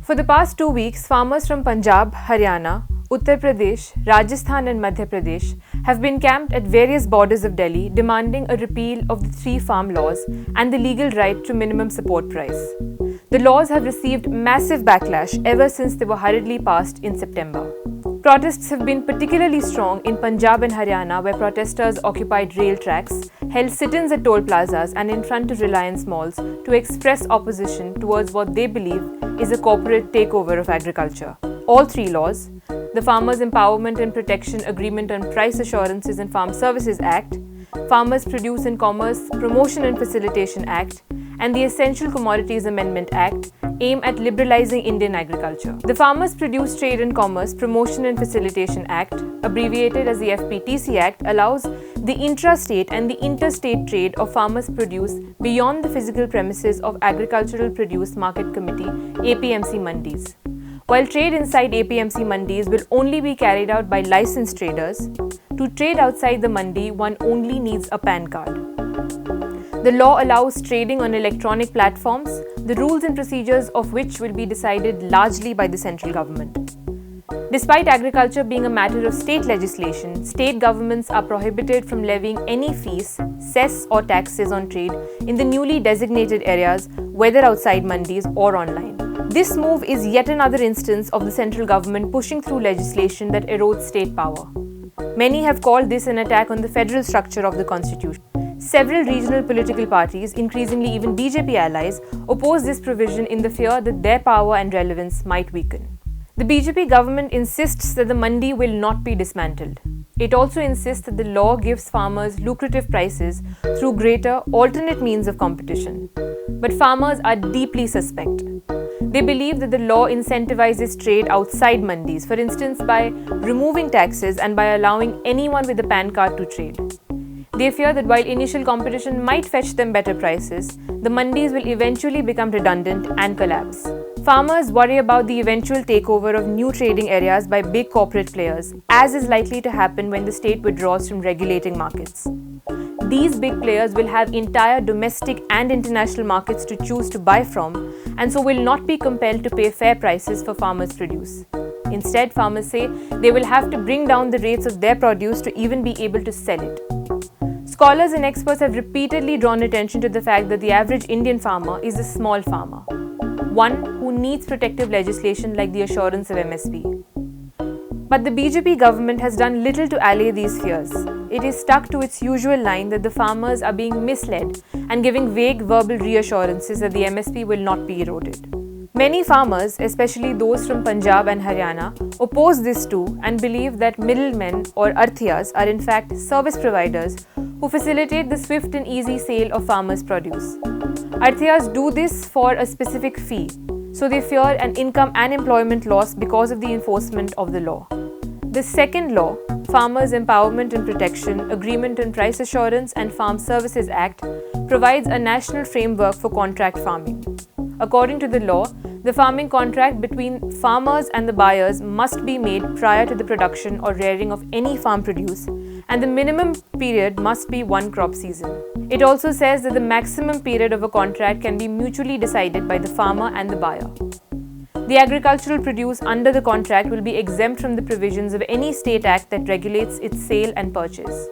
For the past 2 weeks, farmers from Punjab, Haryana, Uttar Pradesh, Rajasthan and Madhya Pradesh have been camped at various borders of Delhi demanding a repeal of the 3 farm laws and the legal right to minimum support price. The laws have received massive backlash ever since they were hurriedly passed in September. Protests have been particularly strong in Punjab and Haryana, where protesters occupied rail tracks, held sit-ins at toll plazas and in front of Reliance malls to express opposition towards what they believe is a corporate takeover of agriculture. All 3 laws, the Farmers Empowerment and Protection Agreement on Price Assurances and Farm Services Act, Farmers Produce and Commerce Promotion and Facilitation Act, and the Essential Commodities Amendment Act aim at liberalizing Indian agriculture. The Farmers Produce Trade and Commerce Promotion and Facilitation Act, abbreviated as the FPTC Act, allows the intrastate and the interstate trade of farmers' produce beyond the physical premises of Agricultural Produce Market Committee (APMC) mandis. While trade inside APMC mandis will only be carried out by licensed traders, to trade outside the mandi, one only needs a PAN card. The law allows trading on electronic platforms, the rules and procedures of which will be decided largely by the central government. Despite agriculture being a matter of state legislation, state governments are prohibited from levying any fees, cess or taxes on trade in the newly designated areas, whether outside mandis or online. This move is yet another instance of the central government pushing through legislation that erodes state power. Many have called this an attack on the federal structure of the constitution. Several regional political parties, increasingly even BJP allies, oppose this provision in the fear that their power and relevance might weaken. The BJP government insists that the mandi will not be dismantled. It also insists that the law gives farmers lucrative prices through greater alternate means of competition. But farmers are deeply suspect. They believe that the law incentivizes trade outside mandis, for instance by removing taxes and by allowing anyone with a PAN card to trade. They fear that while initial competition might fetch them better prices, the mandis will eventually become redundant and collapse. Farmers worry about the eventual takeover of new trading areas by big corporate players, as is likely to happen when the state withdraws from regulating markets. These big players will have entire domestic and international markets to choose to buy from, and so will not be compelled to pay fair prices for farmers' produce. Instead, farmers say they will have to bring down the rates of their produce to even be able to sell it. Scholars and experts have repeatedly drawn attention to the fact that the average Indian farmer is a small farmer, one who needs protective legislation like the assurance of MSP. But the BJP government has done little to allay these fears. It is stuck to its usual line that the farmers are being misled and giving vague verbal reassurances that the MSP will not be eroded. Many farmers, especially those from Punjab and Haryana, oppose this too and believe that middlemen or arthiyas are in fact service providers who facilitate the swift and easy sale of farmers' produce. Arthiyas do this for a specific fee, so they fear an income and employment loss because of the enforcement of the law. The second law, Farmers Empowerment and Protection Agreement on Price Assurance and Farm Services Act, provides a national framework for contract farming. According to the law, the farming contract between farmers and the buyers must be made prior to the production or rearing of any farm produce, and the minimum period must be 1 crop season. It also says that the maximum period of a contract can be mutually decided by the farmer and the buyer. The agricultural produce under the contract will be exempt from the provisions of any state act that regulates its sale and purchase.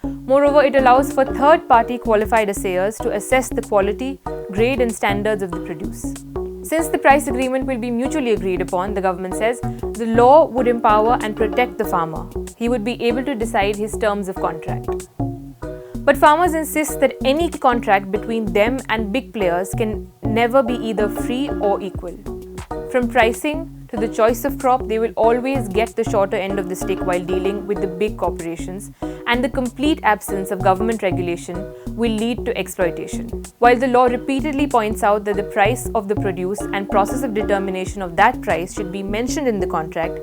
Moreover, it allows for third-party qualified assayers to assess the quality, grade and standards of the produce. Since the price agreement will be mutually agreed upon, the government says, the law would empower and protect the farmer. He would be able to decide his terms of contract. But farmers insist that any contract between them and big players can never be either free or equal. From pricing to the choice of crop, they will always get the shorter end of the stick while dealing with the big corporations, and the complete absence of government regulation will lead to exploitation. While the law repeatedly points out that the price of the produce and process of determination of that price should be mentioned in the contract,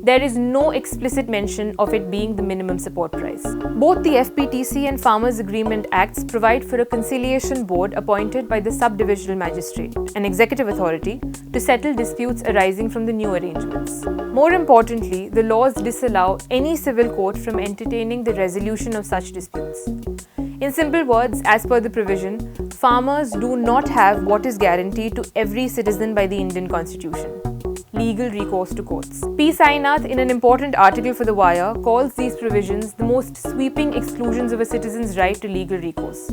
there is no explicit mention of it being the minimum support price. Both the FPTC and Farmers Agreement Acts provide for a conciliation board appointed by the subdivisional magistrate, an executive authority, to settle disputes arising from the new arrangements. More importantly, the laws disallow any civil court from entertaining the resolution of such disputes. In simple words, as per the provision, farmers do not have what is guaranteed to every citizen by the Indian Constitution: legal recourse to courts. P. Sainath, in an important article for The Wire, calls these provisions the most sweeping exclusions of a citizen's right to legal recourse.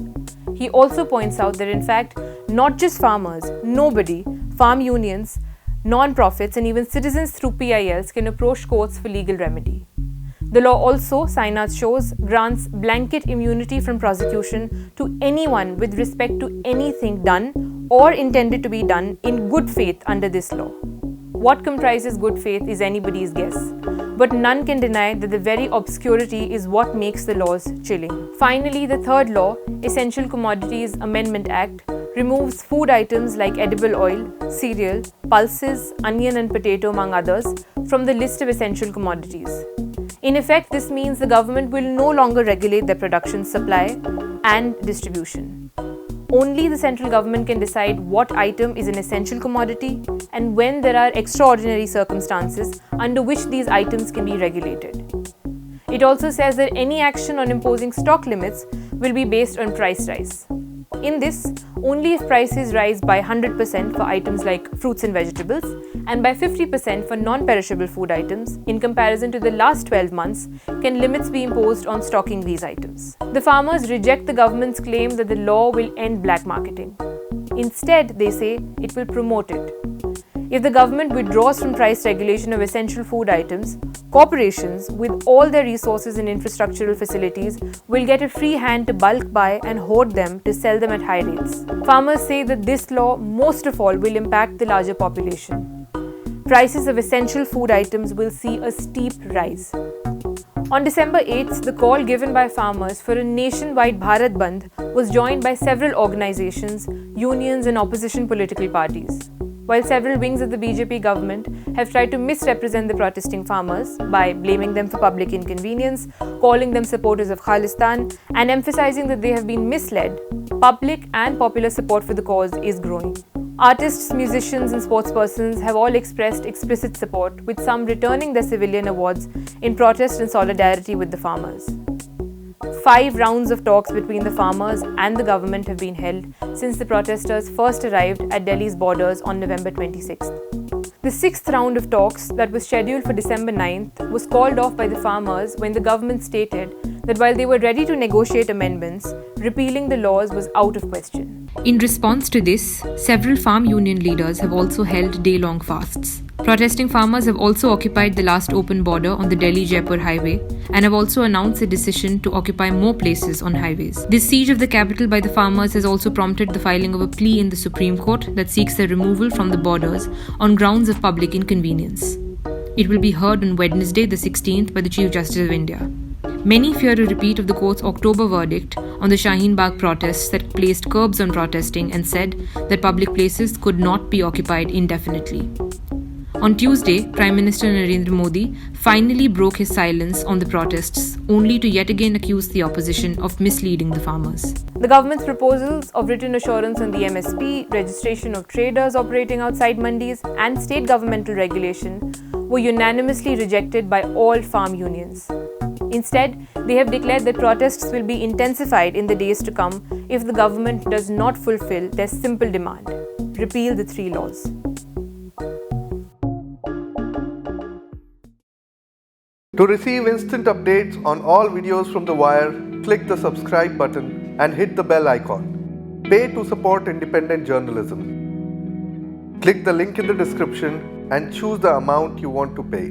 He also points out that, in fact, not just farmers, nobody, farm unions, non-profits, and even citizens through PILs can approach courts for legal remedy. The law also, Sainath shows, grants blanket immunity from prosecution to anyone with respect to anything done or intended to be done in good faith under this law. What comprises good faith is anybody's guess, but none can deny that the very obscurity is what makes the laws chilling. Finally, the third law, Essential Commodities Amendment Act, removes food items like edible oil, cereal, pulses, onion and potato among others from the list of essential commodities. In effect, this means the government will no longer regulate their production, supply and distribution. Only the central government can decide what item is an essential commodity and when there are extraordinary circumstances under which these items can be regulated. It also says that any action on imposing stock limits will be based on price rise. In this, only if prices rise by 100% for items like fruits and vegetables and by 50% for non-perishable food items in comparison to the last 12 months can limits be imposed on stocking these items. The farmers reject the government's claim that the law will end black marketing. Instead, they say it will promote it. If the government withdraws from price regulation of essential food items, corporations with all their resources and infrastructural facilities will get a free hand to bulk buy and hoard them to sell them at high rates. Farmers say that this law most of all will impact the larger population. Prices of essential food items will see a steep rise. On December 8th, the call given by farmers for a nationwide Bharat Bandh was joined by several organizations, unions and opposition political parties. While several wings of the BJP government have tried to misrepresent the protesting farmers by blaming them for public inconvenience, calling them supporters of Khalistan, and emphasizing that they have been misled, public and popular support for the cause is growing. Artists, musicians and sportspersons have all expressed explicit support, with some returning their civilian awards in protest and solidarity with the farmers. 5 rounds of talks between the farmers and the government have been held since the protesters first arrived at Delhi's borders on November 26th. The 6th round of talks that was scheduled for December 9th was called off by the farmers when the government stated that while they were ready to negotiate amendments, repealing the laws was out of question. In response to this, several farm union leaders have also held day-long fasts. Protesting farmers have also occupied the last open border on the Delhi-Jaipur highway and have also announced a decision to occupy more places on highways. This siege of the capital by the farmers has also prompted the filing of a plea in the Supreme Court that seeks their removal from the borders on grounds of public inconvenience. It will be heard on Wednesday, the 16th, by the Chief Justice of India. Many fear a repeat of the court's October verdict on the Shaheen Bagh protests that placed curbs on protesting and said that public places could not be occupied indefinitely. On Tuesday, Prime Minister Narendra Modi finally broke his silence on the protests, only to yet again accuse the opposition of misleading the farmers. The government's proposals of written assurance on the MSP, registration of traders operating outside mandis, and state governmental regulation were unanimously rejected by all farm unions. Instead, they have declared that protests will be intensified in the days to come if the government does not fulfill their simple demand: repeal the 3 laws. To receive instant updates on all videos from The Wire, click the subscribe button and hit the bell icon. Pay to support independent journalism. Click the link in the description and choose the amount you want to pay.